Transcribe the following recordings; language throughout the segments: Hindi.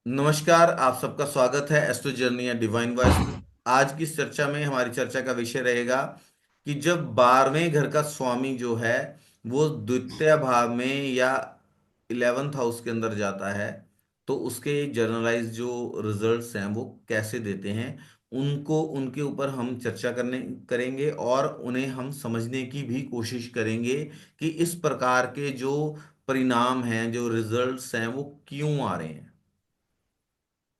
नमस्कार, आप सबका स्वागत है एस्ट्रो जर्नी या डिवाइन वॉइस में। आज की इस चर्चा में हमारी चर्चा का विषय रहेगा कि जब 12वें घर का स्वामी जो है वो द्वितीय भाव में या 11th हाउस के अंदर जाता है, तो उसके जनरलाइज जो रिजल्ट्स हैं वो कैसे देते हैं, उनको उनके ऊपर हम चर्चा करने करेंगे और उन्हें हम समझने की भी कोशिश करेंगे कि इस प्रकार के जो परिणाम हैं, जो रिजल्ट्स हैं, वो क्यों आ रहे हैं।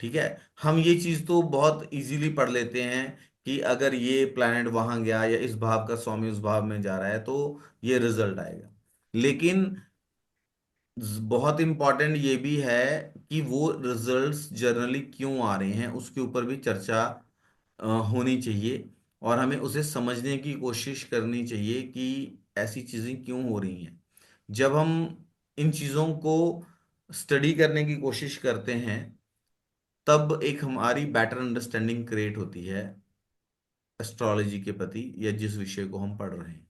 ठीक है। हम ये चीज तो बहुत इजीली पढ़ लेते हैं कि अगर ये प्लैनेट वहां गया या इस भाव का स्वामी उस भाव में जा रहा है तो ये रिजल्ट आएगा। लेकिन बहुत इंपॉर्टेंट ये भी है कि वो रिजल्ट्स जनरली क्यों आ रहे हैं उसके ऊपर भी चर्चा होनी चाहिए। और हमें उसे समझने की कोशिश करनी चाहिए कि ऐसी चीजें क्यों हो रही हैं। जब हम इन चीजों को स्टडी करने की कोशिश करते हैं, तब एक हमारी बेटर अंडरस्टैंडिंग क्रिएट होती है एस्ट्रोलॉजी के प्रति या जिस विषय को हम पढ़ रहे हैं।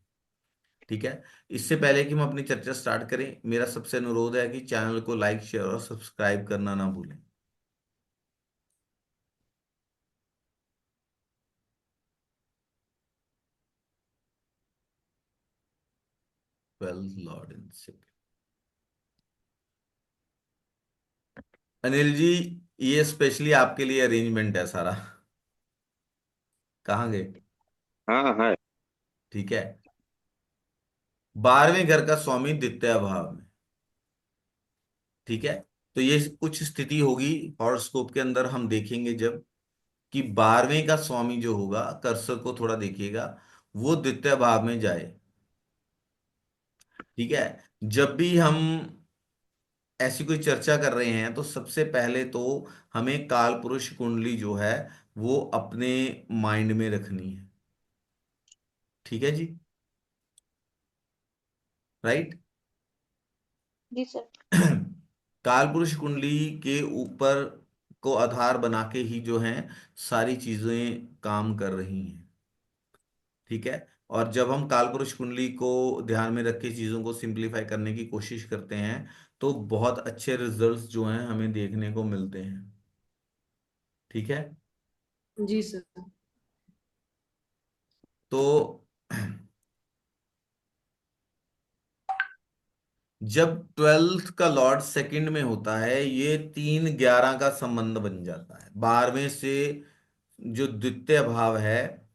ठीक है। इससे पहले कि हम अपनी चर्चा स्टार्ट करें, मेरा सबसे अनुरोध है कि चैनल को लाइक शेयर और सब्सक्राइब करना ना भूलें। 12 Lord in second. Anil ji, ये स्पेशली आपके लिए अरेंजमेंट है सारा। कहाँ गए? हाँ है। ठीक है। 12वें घर का स्वामी द्वितीय भाव में। ठीक है। तो ये कुछ स्थिति होगी हॉरोस्कोप के अंदर, हम देखेंगे जब कि 12वें का स्वामी जो होगा, कर्सर को थोड़ा देखिएगा, वो द्वितीय भाव में जाए। ठीक है। जब भी हम ऐसी कोई चर्चा कर रहे हैं तो सबसे पहले तो हमें काल पुरुष कुंडली जो है वो अपने माइंड में रखनी है। ठीक है जी। राइट। जी सर। काल पुरुष कुंडली के ऊपर को आधार बना के ही जो है सारी चीजें काम कर रही हैं। ठीक है। और जब हम कालपुरुष कुंडली को ध्यान में रख के चीजों को सिंप्लीफाई करने की कोशिश करते हैं तो बहुत अच्छे रिजल्ट्स जो हैं हमें देखने को मिलते हैं। ठीक है। जी सर। तो जब 12th का लॉर्ड सेकंड में होता है, ये 3-11 का संबंध बन जाता है 12वें से। जो द्वितीय भाव है,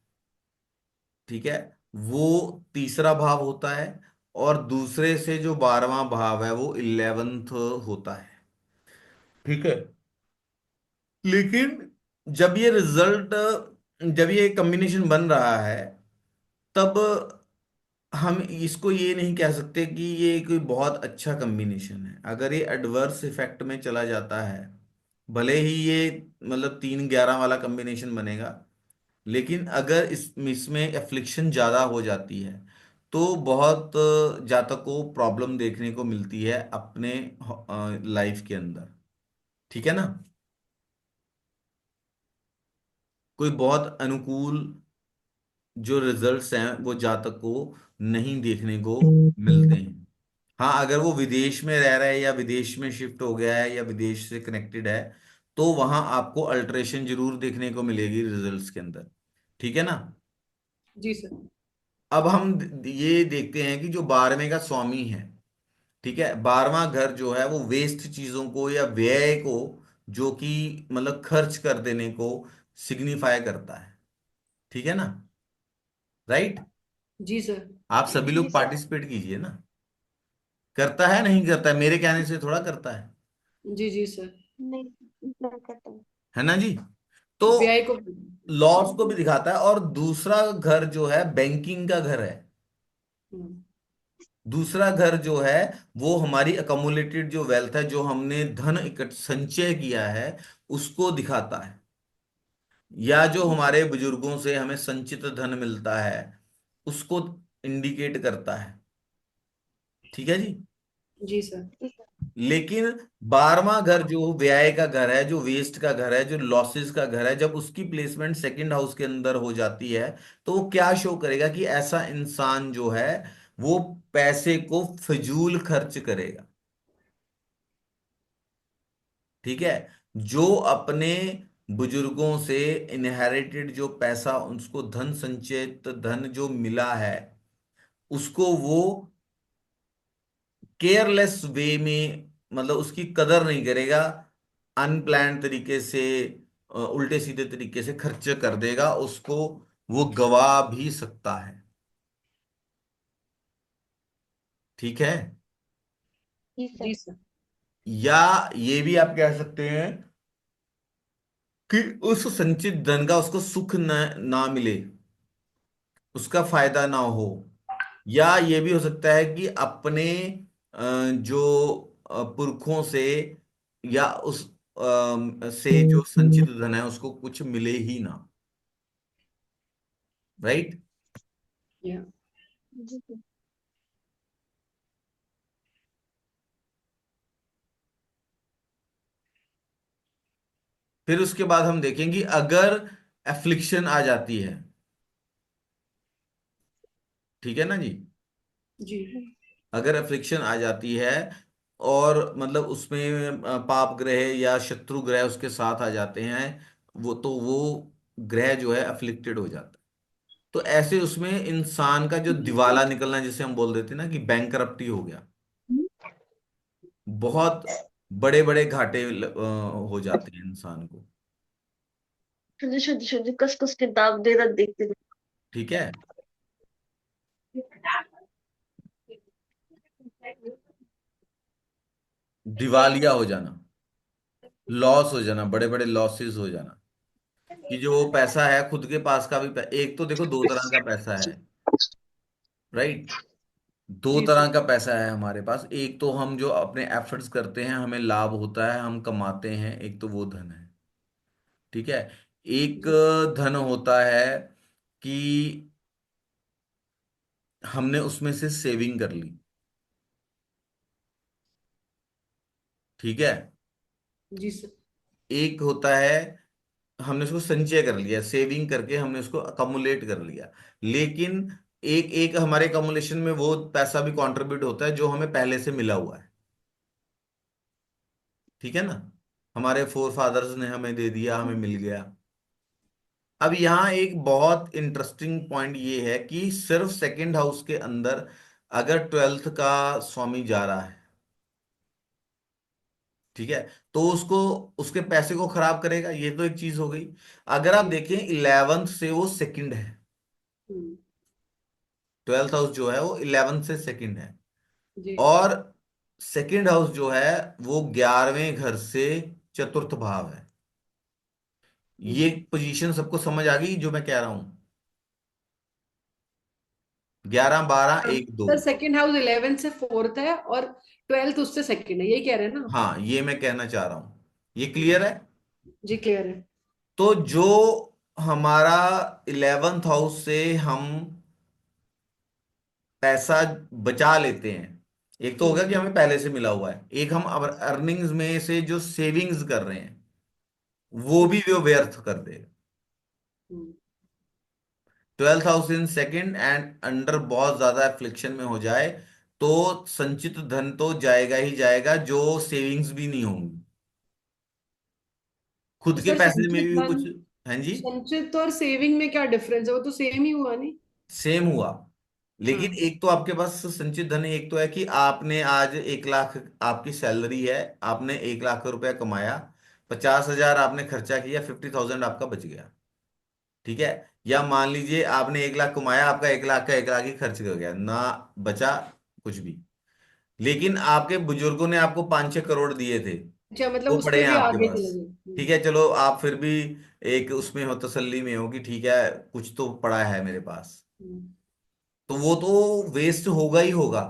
ठीक है, वो तीसरा भाव होता है। और दूसरे से जो 12वां भाव है वो 11th होता है। ठीक है। लेकिन जब ये रिजल्ट, जब ये कॉम्बिनेशन बन रहा है, तब हम इसको ये नहीं कह सकते कि ये कोई बहुत अच्छा कॉम्बिनेशन है। अगर ये एडवर्स इफेक्ट में चला जाता है, भले ही ये मतलब 3-11 वाला कॉम्बिनेशन बनेगा, लेकिन अगर इसमें एफ्लिक्शन ज्यादा हो जाती है तो बहुत जातक को प्रॉब्लम देखने को मिलती है अपने लाइफ के अंदर। ठीक है ना। कोई बहुत अनुकूल जो रिजल्ट्स हैं वो जातक को नहीं देखने को मिलते हैं। हाँ, अगर वो विदेश में रह रहा है या विदेश में शिफ्ट हो गया है या विदेश से कनेक्टेड है, तो वहां आपको अल्टरेशन जरूर देखने को मिलेगी रिजल्ट्स के अंदर। ठीक है ना। जी सर। अब हम ये देखते हैं कि जो 12वें का स्वामी है, ठीक है, 12वां घर जो है वो वेस्ट चीजों को या व्यय को, जो कि मतलब खर्च कर देने को सिग्निफाई करता है। ठीक है ना। राइट। जी सर। आप सभी जी लोग सर। पार्टिसिपेट कीजिए ना। करता है नहीं करता है, मेरे कहने से थोड़ा करता है। जी जी सर। नहीं, मैं करता हूँ। है ना जी। तो व्यय को। लॉस को भी दिखाता है। और दूसरा घर जो है बैंकिंग का घर है। हम्म। दूसरा घर जो है वो हमारी अकोमुलेटेड जो वेल्थ है, जो हमने धन इकट्ठ संचय किया है, उसको दिखाता है। या जो जी सर। हमारे बुजुर्गों से हमें संचित धन मिलता है, उसको इंडिकेट करता है। ठीक है जी। जी सर। ठीक है। लेकिन 12वां घर जो व्यय का घर है, जो वेस्ट का घर है, जो लॉसेस का घर है, जब उसकी प्लेसमेंट सेकंड हाउस के अंदर हो जाती है, तो वो क्या शो करेगा कि ऐसा इंसान जो है वो पैसे को फिजूल खर्च करेगा। ठीक है। जो अपने बुजुर्गों से इनहेरिटेड जो पैसा, उसको धन, संचित धन जो मिला है, उसको वो केयरलेस वे में, मतलब उसकी कदर नहीं करेगा, अनप्लान्ड तरीके से, उल्टे सीधे तरीके से खर्च कर देगा, उसको वो गवा भी सकता है। ठीक है। जी जी सर। सर। या ये भी आप कह सकते हैं कि उस संचित धन का उसको सुख ना मिले, उसका फायदा ना हो। या ये भी हो सकता है कि अपने जो पुरखों से, या उस से जो संचित धन है उसको कुछ मिले ही ना। राइट। या जी सर। फिर उसके बाद हम देखेंगे अगर एफ्लिक्शन आ जाती है। ठीक है ना जी। जी अगर एफ्लिक्शन आ जाती है, और मतलब उसमें पाप ग्रह या शत्रु ग्रह उसके साथ आ जाते हैं, वो ग्रह जो है अफ्लिक्टेड हो जाता है। तो ऐसे उसमें इंसान का जो दिवाला निकलना, जिसे हम बोल देते हैं ना कि बैंकरप्टी हो गया, बहुत बड़े बड़े घाटे हो जाते हैं इंसान को। शुद्ध शुद्ध शुद्ध कस कस किताब दे रहा देखते ठीक है। दिवालिया हो जाना, लॉस हो जाना, बड़े बड़े लॉसेस हो जाना, कि जो वो पैसा है खुद के पास का भी एक तो देखो, दो तरह का पैसा है। राइट। दो जी तरह सर। का पैसा है हमारे पास। एक तो हम जो अपने एफर्ट्स करते हैं, हमें लाभ होता है, हम कमाते हैं, एक तो वो धन है। ठीक है। एक जी धन होता है कि हमने उसमें से सेविंग कर ली। ठीक है। जी सर। एक होता है हमने उसको संचय कर लिया, सेविंग करके हमने उसको अकमुलेट कर लिया। लेकिन एक एक हमारे अकमुलेशन में वो पैसा भी कंट्रीब्यूट होता है जो हमें पहले से मिला हुआ है। ठीक है ना। हमारे फोर फादर्स ने हमें दे दिया, हमें मिल गया। अब यहाँ एक बहुत इंटरेस्टिंग पॉइंट ये है कि सिर्फ सेकंड हाउस के अंदर अगर ट्वेल्थ का स्वामी जा रहा है, ठीक है, तो उसको, उसके पैसे को खराब करेगा, ये तो एक चीज हो गई। अगर आप जी देखें 11th से वो सेकंड है, हम्म, ट्वेल्थ हाउस जो है वो 11th से सेकंड है। जी और सेकंड हाउस जो है वो 11वें घर से चतुर्थ भाव है। ये हम्म। पोजीशन सबको समझ आ गई जो मैं कह रहा हूं? 11 12 1 2। सर सेकंड हाउस 11 से फोर्थ है और 12th उससे सेकंड है, यही कह रहे हैं ना? हाँ, ये मैं कहना चाह रहा हूं। ये हम्म, क्लियर है। जी क्लियर है। तो जो हमारा 11th हाउस से हम पैसा बचा लेते हैं, एक तो हो गया हम्म, कि हमें पहले से मिला हुआ है, एक हम अब अर्निंग्स में से जो सेविंग्स कर रहे हैं वो भी हम्म, वो व्यर्थ कर देगा। हम्म। 12th house in second and under बहुत ज्यादा एफ्लिक्शन में हो जाए, तो संचित धन तो जाएगा ही जाएगा, जो सेविंग्स भी नहीं होंगी, खुद तो के सर पैसे में संचित भी धन, कुछ। हाँ जी। संचित और सेविंग में क्या डिफरेंस है? वो तो सेम ही हुआ नहीं? सेम हुआ, लेकिन हाँ। एक तो आपके पास संचित धन है, एक तो है कि आपने आज 1 लाख आपकी सैलरी है, आपने 1 लाख रुपया कमाया, 50,000 आपने खर्चा किया, 50,000 आपका बच गया। ठीक है। या मान लीजिए आपने 1 लाख कमाया, आपका 1 लाख का 1 लाख ही खर्च कर गया ना, बचा कुछ भी। लेकिन आपके बुजुर्गों ने आपको 5-6 करोड़ दिए थे, अच्छा, मतलब वो पड़े उससे हैं भी आपके आगे पास। चले गए। ठीक है, चलो आप फिर भी एक उसमें हो, तसल्ली में हो कि ठीक है, कुछ तो पड़ा है मेरे पास, हम्म, तो वो तो वेस्ट होगा ही होगा।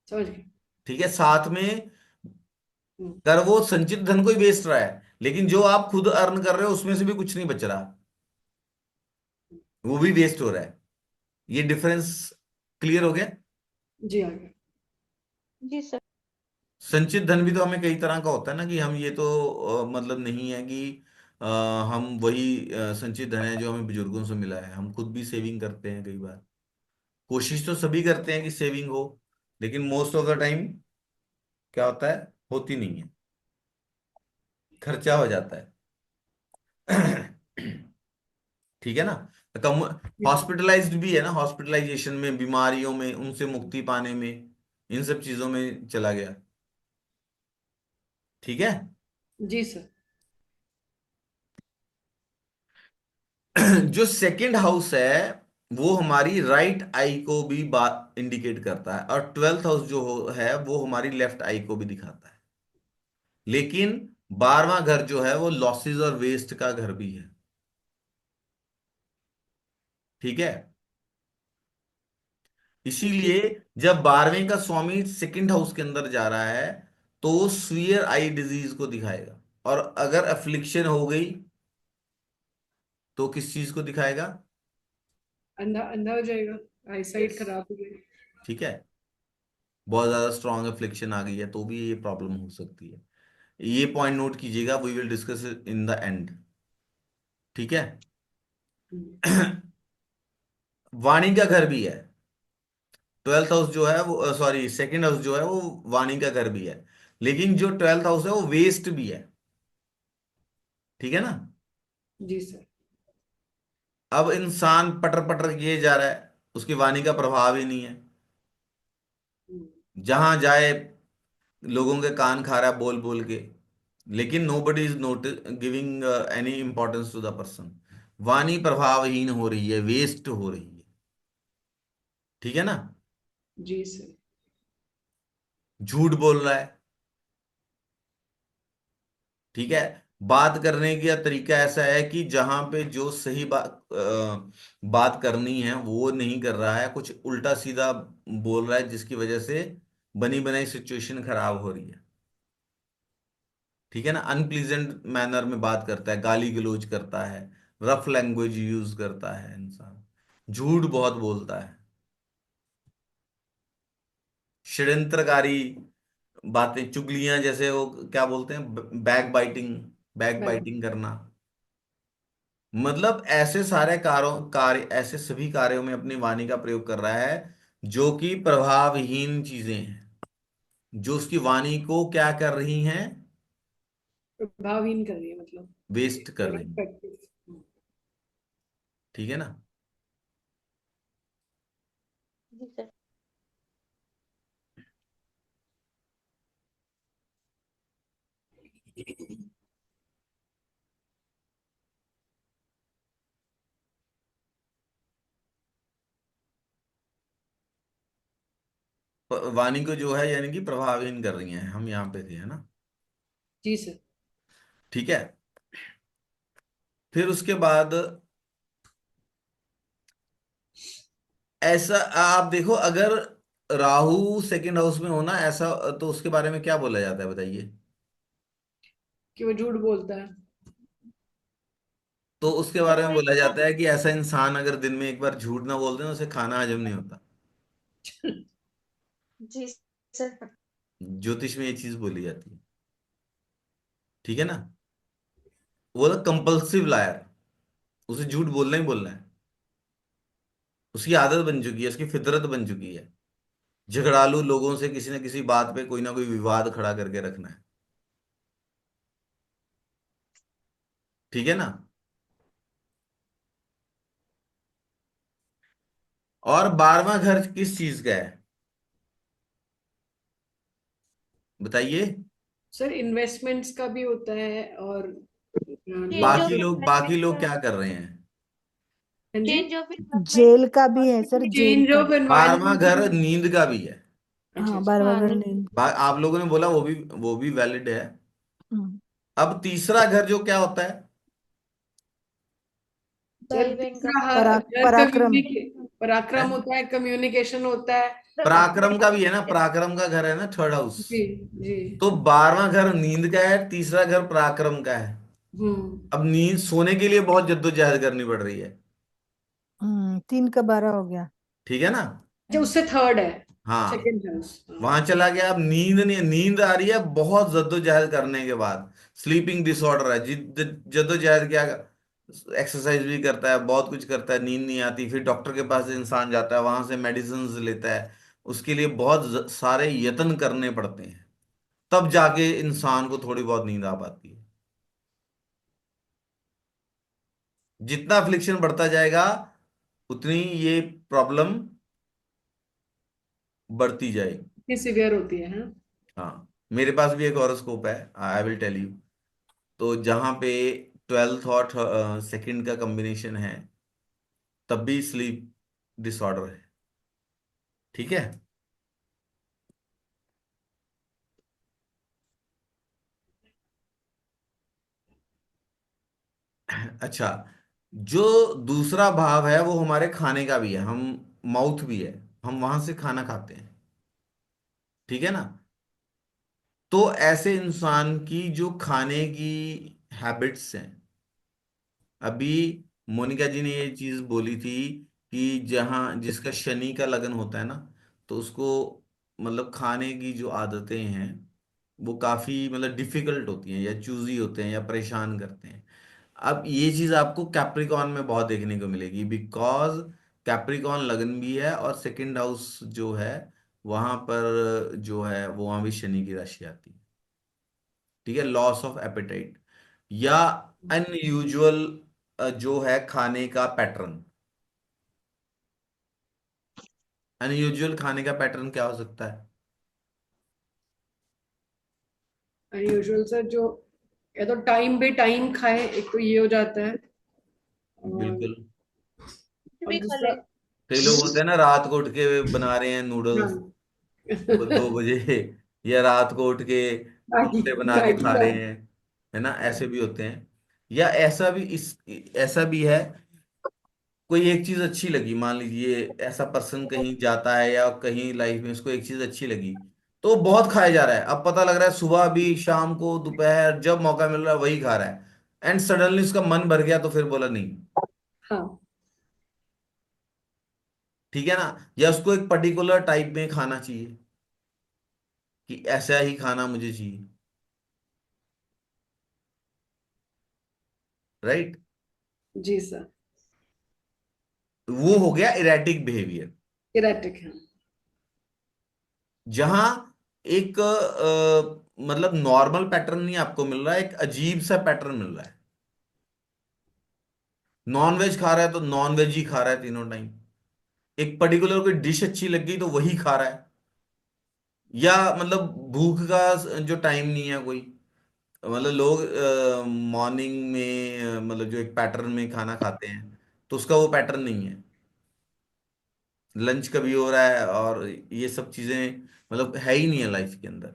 समझ गए। ठीक है। साथ में हम्म, कर वो संचित धन को ही बेच रहा है, लेकिन जो आप खुद अर्न कर रहे हो उसमें से भी कुछ नहीं बच रहा, वो भी वेस्ट हो रहा है। ये डिफरेंस क्लियर हो गया। जी आ गया। जी सर। संचित धन भी तो हमें कई तरह का होता है ना, कि हम ये तो मतलब नहीं है कि अ, हम वही संचित धन है जो हमें बुजुर्गों से मिला है, हम खुद भी सेविंग करते हैं कई बार। कोशिश तो सभी करते हैं कि सेविंग हो, लेकिन मोस्ट ऑफ द टाइम क्या होता है, होती नहीं है। खर्चा हो जाता है। ठीक है ना। कम जी सर। हॉस्पिटलाइज्ड भी है ना, हॉस्पिटलाइजेशन में, बीमारियों में, उनसे मुक्ति पाने में, इन सब चीजों में चला गया। ठीक है। जी सर। जो सेकंड हाउस है वो हमारी राइट आई को भी बात इंडिकेट करता है, और ट्वेल्थ हाउस जो है वो हमारी लेफ्ट आई को भी दिखाता है। लेकिन 12वां घर जो है वो लॉसेस और वेस्ट का घर भी है। ठीक है। जी इसीलिए जब 12वें का स्वामी सेकंड हाउस के अंदर जा रहा है तो वो स्फीयर आई डिजीज को दिखाएगा, और अगर अफ्लिक्शन हो गई तो किस चीज को दिखाएगा? अंधा अंधा हो जाएगा, आई यस। साइट खराब हो जाएगी। ठीक है। बहुत ज्यादा स्ट्रांग अफ्लिक्शन आ गई है तो भी ये प्रॉब्लम हो सकती है। ये पॉइंट नोट कीजिएगा, we will discuss in the end. ठीक है। हम्म, वाणी का घर भी है। ट्वेल्थ हाउस जो है वो, सॉरी, सेकंड हाउस जो है वो वाणी का घर भी है। लेकिन जो ट्वेल्थ हाउस है वो वेस्ट भी है। ठीक है ना। जी सर। अब इंसान पटर पटर किए जा रहा है, उसकी वाणी का प्रभाव ही नहीं है। हम्म, जहां जाए लोगों के कान खा रहा है बोल बोल के, लेकिन nobody is not giving any importance to the person. वाणी प्रभावहीन हो रही है, वेस्ट हो रही है। ठीक है ना। जी सर। झूठ बोल रहा है। ठीक है। बात करने का तरीका ऐसा है कि जहां पे जो सही बात करनी है वो नहीं कर रहा है, कुछ उल्टा सीधा बोल रहा है, जिसकी वजह से बनी बनाई सिचुएशन खराब हो रही है। ठीक है ना। अनप्लीजेंट मैनर में बात करता है, गाली गलौज करता है, रफ लैंग्वेज यूज करता है इंसान, झूठ बहुत बोलता है, षड्यंत्रकारी बातें, चुगलियां, जैसे वो क्या बोलते हैं, बैक बाइटिंग, बैक मैं बाइटिंग करना। मतलब ऐसे सारे कार्य, ऐसे सभी कार्यों में अपनी वाणी का प्रयोग कर रहा है जो कि प्रभावहीन चीजें हैं, जो उसकी वाणी को क्या कर रही हैं? प्रभावहीन कर रही है मतलब, वेस्ट कर रही हैं। इनएफेक्टिव। ठीक है ना। जी सर। वाणी को जो है यानी कि प्रभावहीन कर रही हैं, हम यहाँ पे थे, है ना। जी सर। ठीक है। फिर उसके बाद ऐसा आप देखो, अगर राहु सेकंड हाउस में होना ऐसा, तो उसके बारे में क्या बोला जाता है बताइए? कि वो झूठ बोलता है। तो उसके सर बारे वो में बोला एक जाता है कि ऐसा इंसान अगर दिन में एक बार झूठ ना बोलते हैं उसे खाना हजम नहीं होता। जी सर। ज्योतिष में ये चीज बोली जाती है। ठीक है ना। वो ना कंपल्सिव लायर, उसे झूठ बोलना ही बोलना है, उसकी आदत बन चुकी है, उसकी फितरत बन चुकी है। झगड़ालू लोगों से किसी न किसी बात पे कोई ना कोई विवाद खड़ा करके रखना है। ठीक है ना। और 12वां घर किस चीज का है बताइए? सर इन्वेस्टमेंट्स का भी होता है, और चेंज लॉस ऑफ ऑफ। बाकी एनवायरमेंट लोग का। क्या कर रहे हैं? हाँ जी। Change of environment. जेल का भी है सर, जेल चेंज का। ऑफ 12वां एनवायरमेंट घर भी। नींद का भी है। अच्छा हाँ, अच्छा। 12वां घर हाँ। नींद। आप लोगों ने बोला, वो भी वैलिड है। हाँ, अब तीसरा घर जो क्या होता है? सर वेलबींग का। तीसरा घर पराक्रम। कम्युनिके पराक्रम है? होता है, कम्युनिकेशन होता है। पराक्रम का भी है ना, पराक्रम का घर है ना, थर्ड हाउस। जी जी। तो 12वां घर नींद का है, तीसरा घर पराक्रम का है। हम्म। अब नींद सोने के लिए बहुत जद्दोजहद करनी पड़ रही है। 3 का 12 हो गया। ठीक है ना। अच्छा, उससे थर्ड है। हाँ। सेकंड हाउस, हाँ। वहां चला गया। अब नींद नहीं, नींद आ रही है बहुत जद्दोजहद करने के बाद, स्लीपिंग डिसऑर्डर है, जद्दोजहद क्या, एक्सरसाइज भी करता है, बहुत कुछ करता है, नींद नहीं आती, फिर डॉक्टर के पास इंसान जाता है, वहां से मेडिसिन लेता है, उसके लिए बहुत सारे यत्न करने पड़ते हैं, तब जाके इंसान को थोड़ी बहुत नींद आ पाती है। जितना अफ्लिक्शन बढ़ता जाएगा उतनी ये प्रॉब्लम बढ़ती जाएगी। ये सिवियर होती है, हाँ। हाँ, मेरे पास भी एक हॉरोस्कोप है, आई विल टेल यू। तो जहां पे 12th और सेकंड का कॉम्बिनेशन है, तब भी स्लीप डिसऑर्डर है। ठीक है। अच्छा, जो दूसरा भाव है वो हमारे खाने का भी है, हम माउथ भी है, हम वहां से खाना खाते हैं। ठीक है ना। तो ऐसे इंसान की जो खाने की हैबिट्स हैं, अभी मोनिका जी ने ये चीज बोली थी कि जहाँ जिसका शनि का लगन होता है ना, तो उसको मतलब खाने की जो आदतें हैं वो काफी मतलब डिफिकल्ट होती हैं, या चूजी होते हैं, या परेशान करते हैं। अब ये चीज आपको कैप्रिकॉन में बहुत देखने को मिलेगी, बिकॉज कैप्रिकॉन लगन भी है, और सेकंड हाउस जो है वहां पर जो है वो वहां भी शनि की राशि आती है। ठीक है, लॉस ऑफ एपेटाइट या अनयूजुअल जो है खाने का पैटर्न। अनयूजुअल खाने का पैटर्न क्या हो सकता है? अनयूजुअल सर, जो या तो टाइम पे टाइम खाए, एक तो ये हो जाता है। और बिल्कुल। और भी खा दूसरा, ले। कई लोग होते हैं ना, रात को उठ के बना रहे हैं नूडल्स हाँ। 2 बजे, या रात को उठ के मैगी, परोठे बना के मैगी खा रहे खाओ। हैं, है ना, ऐसे भी होते हैं। या ऐसा भी है, कोई एक चीज अच्छी लगी, मान लीजिए ऐसा पर्सन कहीं जाता है या कहीं लाइफ में उसको एक चीज अच्छी लगी, तो वो बहुत खाया जा रहा है। अब पता लग रहा है सुबह भी, शाम को, दोपहर, जब मौका मिल रहा है वही खा रहा है, एंड सडनली उसका मन भर गया, तो फिर बोला नहीं। हाँ। ठीक है ना। या उसको एक पर्टिकुलर टाइप में खाना चाहिए, कि ऐसा ही खाना मुझे चाहिए। राइट। जी सर। वो हो गया इरेटिक बिहेवियर। इरेटिक है। जहां एक मतलब नॉर्मल पैटर्न नहीं आपको मिल रहा है, एक अजीब सा पैटर्न मिल रहा है। नॉन वेज खा रहा है तो नॉन वेज ही खा रहा है तीनों टाइम। एक पर्टिकुलर कोई डिश अच्छी लग गई तो वही खा रहा है। या मतलब भूख का जो टाइम नहीं है कोई, मतलब लोग मॉर्निंग में मतलब जो एक पैटर्न में खाना खाते हैं, तो उसका वो पैटर्न नहीं है। लंच कभी हो रहा है, और ये सब चीजें मतलब है ही नहीं है लाइफ के अंदर।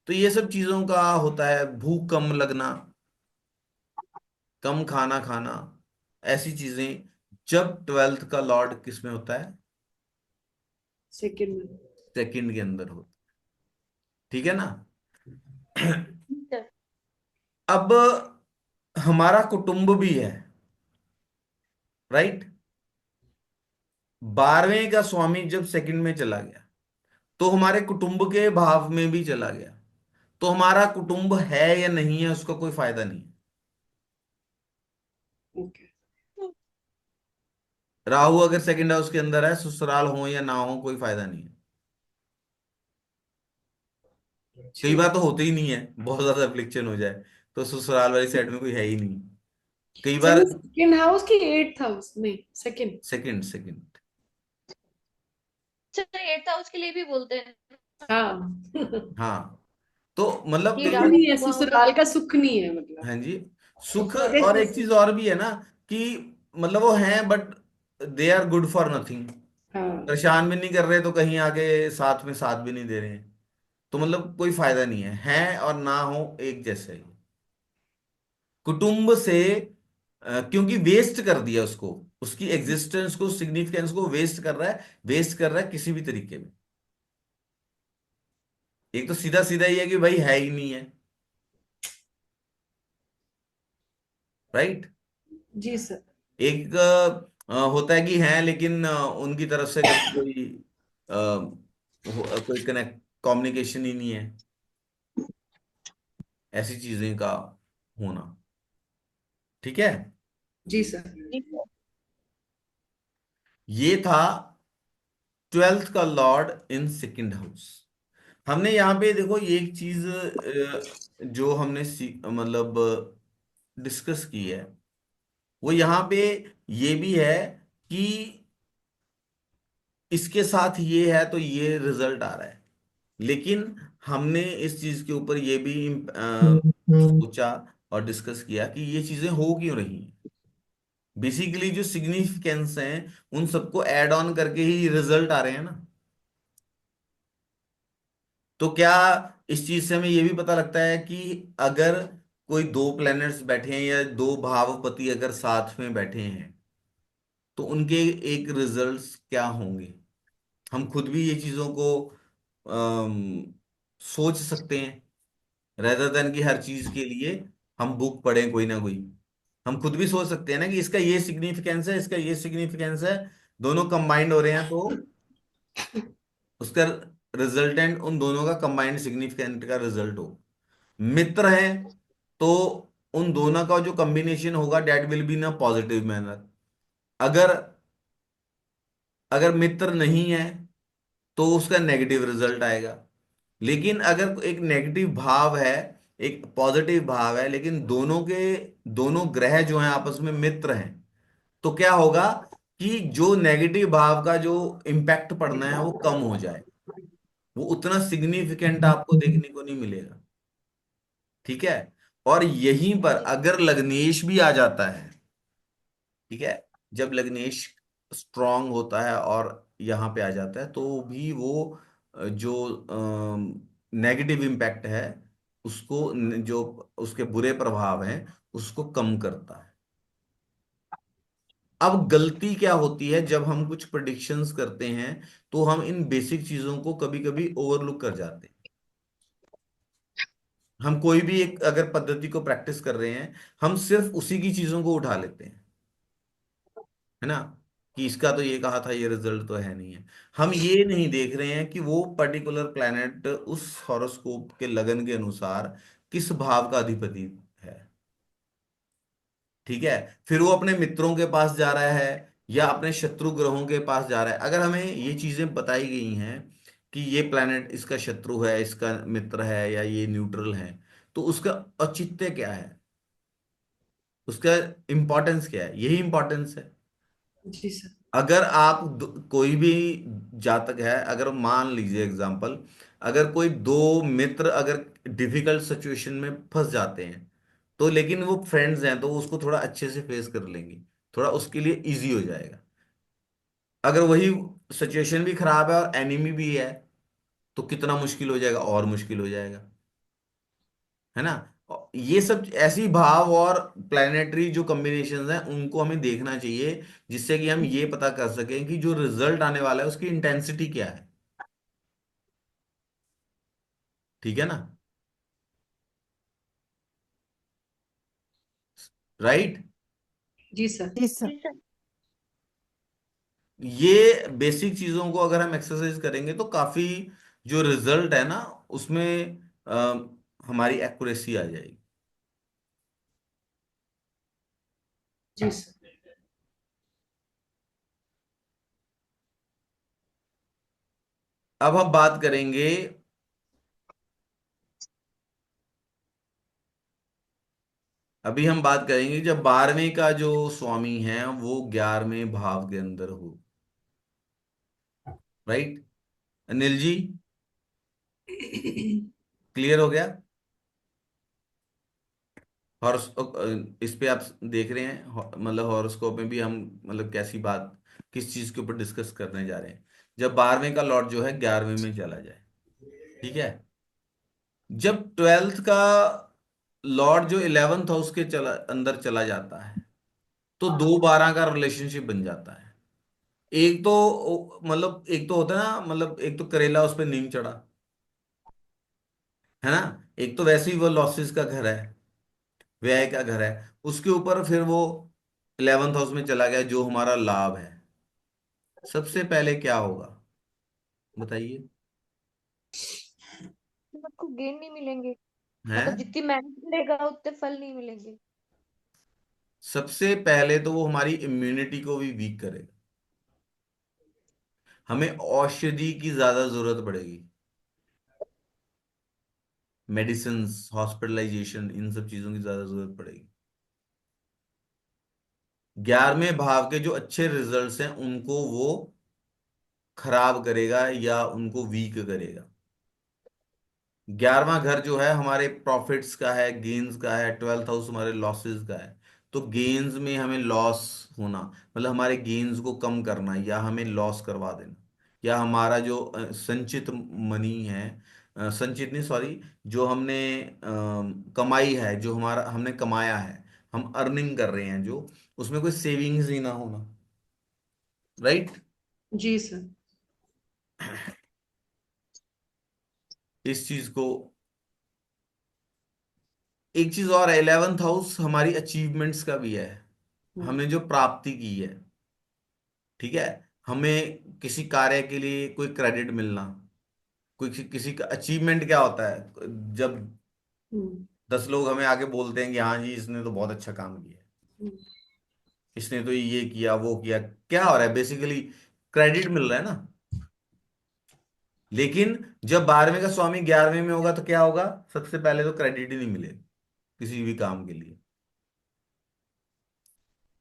तो ये सब चीजों का होता है, भूख कम लगना, कम खाना खाना, ऐसी चीजें। जब 12th का लॉर्ड किस में होता है? सेकंड में। सेकंड के अंदर होता है। ठीक है ना। अब हमारा कुटुंब भी है, राइट। 12वें का स्वामी जब सेकंड में चला गया, तो हमारे कुटुंब के भाव में भी चला गया। तो हमारा कुटुंब है या नहीं है उसका कोई फायदा नहीं है। ओके। राहु अगर सेकंड हाउस के अंदर है, ससुराल हो या ना हो कोई फायदा नहीं है। कई बार ठीक। तो होते ही नहीं है, बहुत ज्यादा अफ्लिक्शन हो जाए तो ससुराल वाली साइड में कोई है ही नहीं। कई सर बार। ये सेकंड हाउस की एट्थ हाउस, नहीं second. Second second. Sir 8th house के लिए भी बोलते हैं हाँ। हाँ, तो मतलब कि कई सुख बार। नहीं है, वहां मतलब ससुराल का सुख नहीं है मतलब। हाँ जी। सुख, अरे और एक चीज और भी है ना, कि मतलब वो हैं but they are good for nothing. हाँ। परेशान भी नहीं कर रहे, तो कहीं आगे साथ में साथ भी नहीं दे रहे हैं, तो मतलब कोई फायदा नहीं है और ना हो एक जैसे ही। कुटुंब से क्योंकि वेस्ट कर दिया उसको, उसकी एग्जिस्टेंस को, सिग्निफिकेंस को वेस्ट कर रहा है, वेस्ट कर रहा है किसी भी तरीके में। एक तो सीधा सीधा ही है कि भाई है ही नहीं है, राइट। जी सर। एक होता है कि हैं, लेकिन उनकी तरफ से कभी कोई कोई कनेक्ट कम्युनिकेशन ही नहीं है, ऐसी चीजें का होना। ठीक है। जी सर। ये था 12th का लॉर्ड इन सेकंड हाउस। हमने यहाँ पे देखो ये एक चीज जो हमने मतलब डिस्कस की है, वो यहाँ पे ये भी है कि इसके साथ ये है तो ये रिजल्ट आ रहा है। लेकिन हमने इस चीज के ऊपर ये भी सोचा और डिस्कस किया कि ये चीजें हो क्यों रही हैं। बेसिकली जो सिग्निफिकेंस हैं उन सबको ऐड ऑन करके ही रिजल्ट आ रहे हैं ना। तो क्या इस चीज से हमें ये भी पता लगता है कि अगर कोई दो प्लैनेट्स बैठे हैं या दो भावपति अगर साथ में बैठे हैं तो उनके एक रिजल्ट्स क्या होंगे। हम खुद भी ये चीजों को सोच सकते हैं, रेदर देन कि हर चीज के लिए हम बुक पढ़ें कोई ना कोई। हम खुद भी सोच सकते हैं ना कि इसका ये सिग्निफिकेंस है, इसका ये सिग्निफिकेंस है, दोनों कंबाइंड हो रहे हैं तो उसका रिजल्टेंट उन दोनों का कंबाइंड सिग्निफिकेंट का रिजल्ट हो। मित्र है तो उन दोनों का जो कॉम्बिनेशन होगा that will be in a positive manner. अगर अगर मित्र नहीं है तो उसका नेगेटिव रिजल्ट आएगा। लेकिन अगर एक नेगेटिव भाव है, एक पॉजिटिव भाव है, लेकिन दोनों ग्रह जो हैं आपस में मित्र हैं, तो क्या होगा कि जो नेगेटिव भाव का जो इम्पैक्ट पड़ना है वो कम हो जाए, वो उतना सिग्निफिकेंट आपको देखने को नहीं मिलेगा। ठीक है। और यहीं पर जी अगर लग्नेश भी आ जाता है, ठीक है, जब लग्नेश स्ट्रांग होता है और यहाँ पे आ जाता है तो भी वो जो नेगेटिव इम्पैक्ट है उसको जो उसके बुरे प्रभाव हैं उसको कम करता है। अब गलती क्या होती है जब हम कुछ प्रिडिक्शंस करते हैं तो हम इन बेसिक चीजों को कभी कभी ओवरलुक कर जाते हैं। हम कोई भी एक अगर पद्धति को प्रैक्टिस कर रहे हैं, हम सिर्फ उसी की चीजों को उठा लेते हैं, है ना, कि इसका तो ये कहा था ये रिजल्ट तो है नहीं है। हम ये नहीं देख रहे हैं कि वो पर्टिकुलर प्लैनेट उस हॉरोस्कोप के लगन के अनुसार किस भाव का अधिपति है। ठीक है। फिर वो अपने मित्रों के पास जा रहा है या अपने शत्रु ग्रहों के पास जा रहा है। अगर हमें ये चीजें बताई गई हैं कि ये प्लैनेट इसका शत्रु है, इसका मित्र है, या ये न्यूट्रल है, तो उसका औचित्य क्या है, उसका इंपॉर्टेंस क्या है, यही इंपॉर्टेंस है। जी सर। अगर आप कोई भी जातक है, अगर मान लीजिए एग्जांपल, अगर कोई दो मित्र अगर डिफिकल्ट सिचुएशन में फंस जाते हैं तो लेकिन वो फ्रेंड्स हैं तो वो उसको थोड़ा अच्छे से फेस कर लेंगे, थोड़ा उसके लिए इजी हो जाएगा। अगर वही सिचुएशन भी खराब है और एनिमी भी है तो कितना मुश्किल हो जाएगा, और मुश्किल हो जाएगा, है ना। ये सब ऐसी भाव और प्लानिटरी जो कॉम्बिनेशंस हैं उनको हमें देखना चाहिए, जिससे कि हम ये पता कर सकें कि जो रिजल्ट आने वाला है उसकी इंटेंसिटी क्या है। ठीक है ना। राइट। जी सर। जी सर। जी सर। ये बेसिक चीजों को अगर हम एक्सरसाइज करेंगे तो काफी जो रिजल्ट है ना उसमें हमारी एक्यूरेसी आ जाएगी। जी सर। अब हम बात करेंगे, अभी हम बात करेंगे जब 12वें का जो स्वामी है वो 11वें भाव के अंदर हो। राइट। अनिल जी, क्लियर हो गया। हॉरोस्कोप इस पे आप देख रहे हैं, मतलब हॉरोस्कोप में भी हम मतलब कैसी बात किस चीज के ऊपर डिस्कस करने जा रहे हैं। जब 12वें का लॉर्ड जो है 11वें में चला जाए, ठीक है, जब 12th का लॉर्ड जो 11th हाउस के अंदर चला जाता है तो 2-12 का रिलेशनशिप बन जाता है। एक तो मतलब एक तो होता है ना, मतलब एक तो करेला उस पर नीम चढ़ा, है ना। एक तो वैसे ही वो लॉसेस का घर है, व्यय का घर है, उसके ऊपर फिर वो 11th हाउस में चला गया जो हमारा लाभ है। सबसे पहले क्या होगा बताइए। आपको गेन नहीं मिलेंगे। हैं। मतलब जितनी मेहनत करेगा उतने फल नहीं मिलेंगे। सबसे पहले तो वो हमारी इम्यूनिटी को भी वीक करेगा, हमें औषधि की ज्यादा जरूरत पड़ेगी, मेडिसिन, हॉस्पिटलाइजेशन, इन सब चीजों की ज्यादा जरूरत पड़ेगी। 11वें भाव के जो अच्छे रिजल्ट्स हैं उनको वो खराब करेगा या उनको वीक करेगा। 11वां घर जो है हमारे प्रॉफिट्स का है, गेन्स का है, 12th हाउस हमारे लॉसेस का है। तो गेन्स में हमें लॉस होना, मतलब हमारे गेन्स को कम करना या हमें लॉस करवा देना, या हमारा जो संचित मनी है, संचित नहीं सॉरी, जो हमने कमाई है, जो हमारा हमने कमाया है, हम अर्निंग कर रहे हैं जो, उसमें कोई सेविंग्स ही ना होना। राइट। जी सर। इस चीज को, एक चीज और है, 11th हाउस हमारी अचीवमेंट्स का भी है। हम्म, हमने जो प्राप्ति की है, ठीक है, हमें किसी कार्य के लिए कोई क्रेडिट मिलना, कोई किसी का अचीवमेंट क्या होता है, जब हम्म, 10 लोग हमें आके बोलते हैं कि हाँ जी इसने तो बहुत अच्छा काम किया है, हम्म, इसने तो ये किया वो किया, क्या हो रहा है बेसिकली, क्रेडिट मिल रहा है ना। लेकिन जब 12वें का स्वामी 11वें में होगा तो क्या होगा, सबसे पहले तो क्रेडिट ही नहीं मिलेगा किसी भी काम के लिए।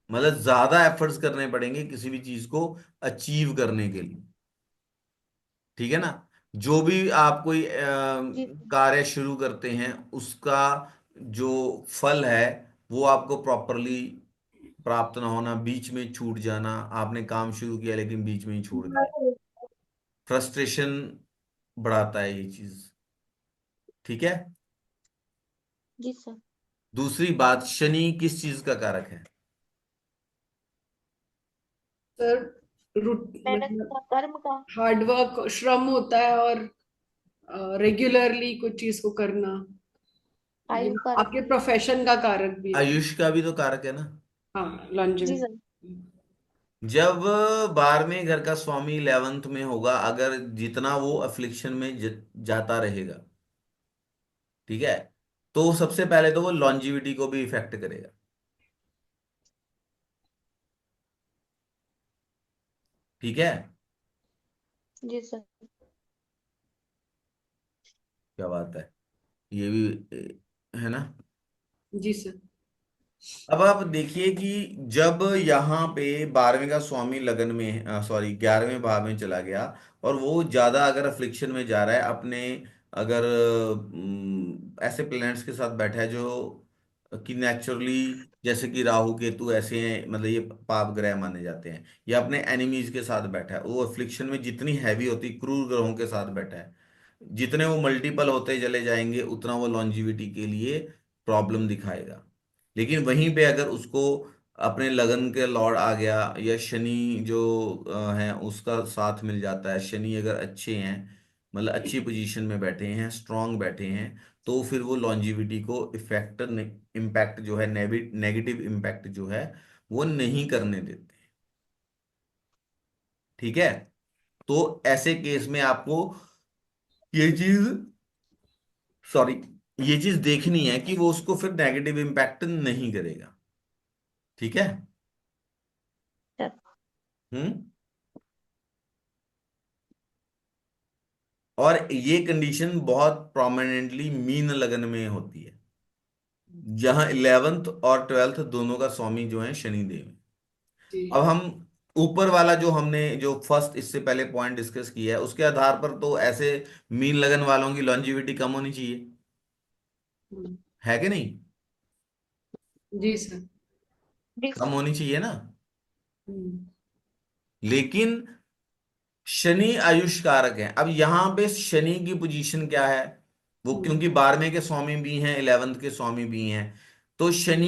मतलब ज्यादा एफर्ट्स करने पड़ेंगे किसी भी चीज को अचीव करने के लिए। ठीक है ना। जो भी आप कोई जी कार्य शुरू करते हैं उसका जो फल है वो आपको प्रॉपरली प्राप्त ना होना, बीच में छूट जाना, आपने काम शुरू किया लेकिन बीच में ही छोड़ दिया, फ्रस्ट्रेशन बढ़ाता है ये चीज। ठीक है। जी सर। दूसरी बात, शनि किस चीज का कारक है? सर मेहनत मतलब का, कर्म का। हार्डवर्क, श्रम होता है, और रेगुलरली कुछ चीज को करना, आयु या कारक। आपके प्रोफेशन का कारक भी है। आयुष का भी तो कारक है ना। हाँ, जी सर। लॉन्जेविटी। जब 12वें घर का स्वामी 11th में होगा, अगर जितना वो अफ्लिक्शन में जाता रहेगा, ठीक है, तो सबसे पहले तो वो लॉन्जिविटी को भी इफेक्ट करेगा। ठीक है। जी सर। क्या बात है, ये भी है ना। जी सर। अब आप देखिए कि जब यहाँ पे 12वें का स्वामी लगन में, सॉरी 11वें भाव में चला गया, और वो ज्यादा अगर अफ्लिक्शन में जा रहा है अपने, अगर ऐसे प्लैनेट्स के साथ बैठा है जो कि नेचुरली, जैसे कि राहु केतु ऐसे हैं, मतलब ये पाप ग्रह माने जाते हैं, या अपने एनिमीज के साथ बैठा है, वो अफ्लिक्शन में जितनी हैवी होती, क्रूर ग्रहों के साथ बैठा है, जितने वो मल्टीपल होते चले जाएंगे उतना वो लॉन्जिविटी के लिए प्रॉब्लम दिखाएगा। लेकिन वहीं पे अगर उसको अपने लगन के लॉर्ड आ गया, या शनि जो है उसका साथ मिल जाता है, शनि अगर अच्छे हैं, मतलब अच्छी पोजीशन में बैठे हैं, स्ट्रांग बैठे हैं, तो फिर वो लॉन्जिविटी को इफेक्ट, इम्पैक्ट जो है, नेगेटिव इम्पैक्ट जो है वो नहीं करने देते। ठीक है। तो ऐसे केस में आपको ये चीज, सॉरी, ये चीज देखनी है कि वो उसको फिर नेगेटिव इम्पैक्ट नहीं करेगा। ठीक है। सर। हम्म। और ये कंडीशन बहुत प्रोमिनेंटली मीन लगन में होती है, जहां 11th और 12th दोनों का स्वामी जो है शनिदेव है। जी। अब हम ऊपर वाला जो हमने जो फर्स्ट इससे पहले पॉइंट डिस्कस किया है उसके आधार पर तो ऐसे मीन लगन वालों की लॉन्जिविटी कम होनी चाहिए, हम्म, है कि नहीं? जी सर। जी कम सर। होनी चाहिए ना। हम्म, लेकिन शनि आयुष कारक है। अब यहां पे शनि की पोजीशन क्या है, वो हम्म, क्योंकि 12वें के स्वामी भी हैं, 11th के स्वामी भी हैं, तो शनि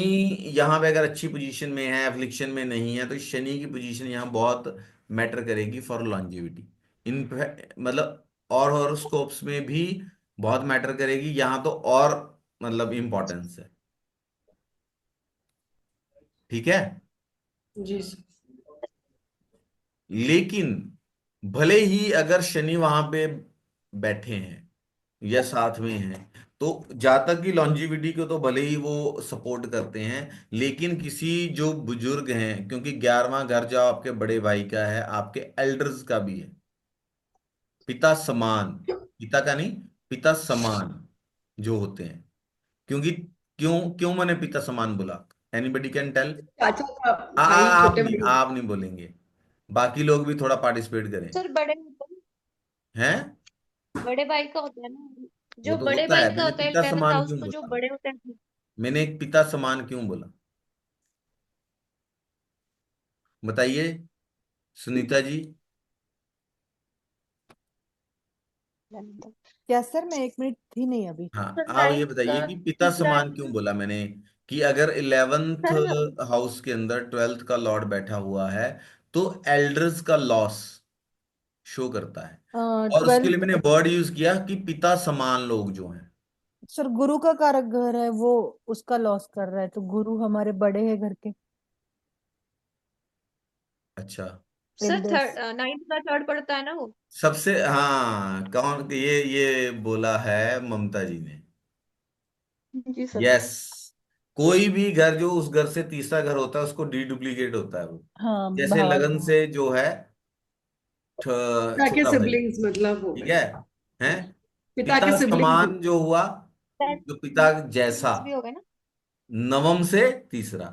यहाँ पे अगर अच्छी पोजीशन में है, एफ्लिक्शन में नहीं है, तो शनि की पोजीशन यहाँ बहुत मैटर करेगी फॉर लॉन्जेविटी। इन मतलब और हॉरोस्कोप्स में भी बहुत मैटर करेगी, यहाँ तो और मतलब इंपॉर्टेंस है। ठीक है। जी सर। लेकिन भले ही अगर शनि वहां पे बैठे हैं या साथ में हैं, तो जातक की लॉन्जिविटी को तो भले ही वो सपोर्ट करते हैं, लेकिन किसी जो बुजुर्ग हैं, क्योंकि 11वां घर जो आपके बड़े भाई का है, आपके एल्डर्स का भी है, पिता समान, पिता का नहीं, पिता समान जो होते हैं, क्योंकि क्यों क्यों मैंने पिता समान बोला, एनीबडी कैन टेल? चाचा का भाई, छोटे भाई। आप नहीं बोलेंगे, बाकी लोग भी थोड़ा पार्टिसिपेट करें। सर बड़े होते हैं, हैं? बड़े भाई का होता है ना, वो जो तो बड़े होता भाई है, का मैंने होता है पिता 11th समान हाउस क्यों को, जो बोला? बड़े होते हैं। मैंने एक पिता समान क्यों बोला? बताइए सुनीता जी। क्या सर, मैं 1 मिनट थी नहीं अभी। हाँ, सर आप ये नाइन्थ बताइए का कि पिता तीसरा समान क्यों बोला मैंने? कि अगर 11th सर। हाउस के अंदर 12th का लॉर्ड बैठा हुआ है तो एल्डर्स का लॉस शो करता है। और उसके लिए 12th। मैंने वर्ड यूज किया कि पिता समान लोग जो हैं। सर गुरु का कारक घर है वो, उसका लॉस कर रहा है, तो गुरु हमारे बड़े हैं घर के, अच्छा। Sir elders. थर्ड, 9th का थर्ड पड़ता है ना वो। सबसे, हाँ, कौन ये बोला है? ममता जी ने। जी सर। यस। कोई भी घर जो उस घर से तीसरा घर होता है उसको डुप्लीकेट होता है वो। हाँ, जैसे भाग। लगन से जो है पिता के छोटा भाई, सिबलिंग्स मतलब हो ठीक गए। है, हैं? पिता पिता के सिबलिंग्स। समान जो हुआ, जो पिता जैसा, भी हो गए ना। नवम से तीसरा,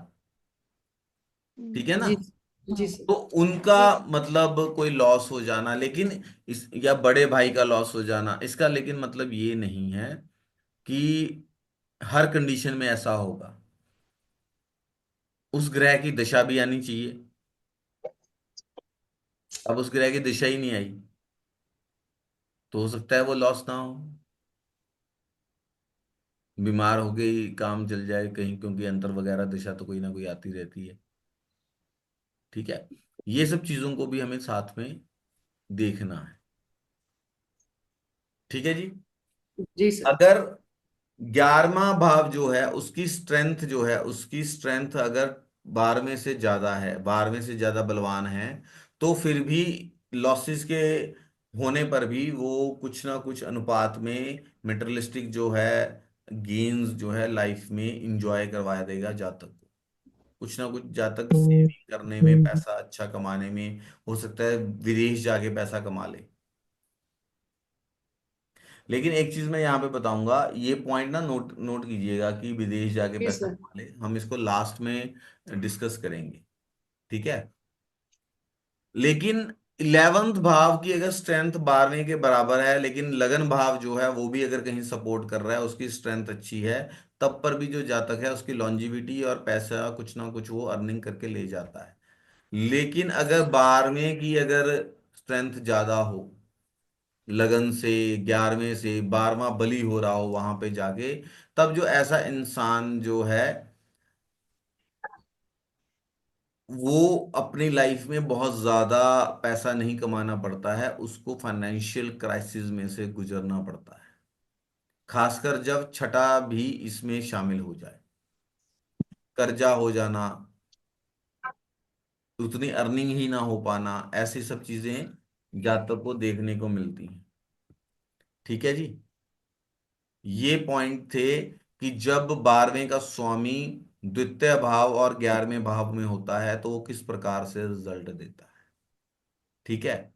ठीक है ना? जी। जी हाँ। सर। तो उनका जी। मतलब कोई लॉस हो जाना, लेकिन इस या बड़े भाई का लॉस हो जाना, इसका लेकिन मतलब ये नहीं है कि हर कंडीशन में ऐसा होगा। उस ग्रह की दशा भी आनी चाहिए। अब उस ग्रह की दिशा ही नहीं आई तो हो सकता है वो लॉस ना हो। बीमार हो गई, काम चल जाए कहीं, क्योंकि अंतर वगैरह दिशा तो कोई ना कोई आती रहती है। ठीक है, ये सब चीजों को भी हमें साथ में देखना है। ठीक है जी। जी सर। अगर 11वां भाव जो है उसकी स्ट्रेंथ जो है, उसकी स्ट्रेंथ अगर 12वें से ज्यादा है, 12वें से ज्यादा बलवान है, तो फिर भी लॉसेस के होने पर भी वो कुछ ना कुछ अनुपात में मेटेरियलिस्टिक जो है गेन्स जो है लाइफ में इंजॉय करवा देगा जातक को। कुछ ना कुछ जातक सेविंग करने में, पैसा अच्छा कमाने में, हो सकता है विदेश जाके पैसा कमा ले। लेकिन एक चीज मैं यहाँ पे बताऊंगा, ये पॉइंट ना नोट नोट कीजिएगा कि विदेश जाके जी पैसा सर। कमा ले, हम इसको लास्ट में डिस्कस करेंगे। ठीक है। लेकिन 11th भाव की अगर स्ट्रेंथ 12वें के बराबर है, लेकिन लगन भाव जो है वो भी अगर कहीं सपोर्ट कर रहा है, उसकी स्ट्रेंथ अच्छी है, तब पर भी जो जातक है उसकी लॉन्जिविटी और पैसा कुछ ना कुछ वो अर्निंग करके ले जाता है। लेकिन अगर 12वें की अगर स्ट्रेंथ ज्यादा हो, लगन से, 11वें से 12वां बली हो रहा हो वहां पे जाके, तब जो ऐसा इंसान जो है वो अपनी लाइफ में बहुत ज्यादा पैसा नहीं कमाना पड़ता है, उसको फाइनेंशियल क्राइसिस में से गुजरना पड़ता है, खासकर जब छठा भी इसमें शामिल हो जाए, कर्जा हो जाना, उतनी अर्निंग ही ना हो पाना, ऐसी सब चीजें जातक को देखने को मिलती हैं। ठीक है जी। ये पॉइंट थे कि जब 12वें का स्वामी द्वितीय भाव और 11वें भाव में होता है तो वो किस प्रकार से रिजल्ट देता है। ठीक है।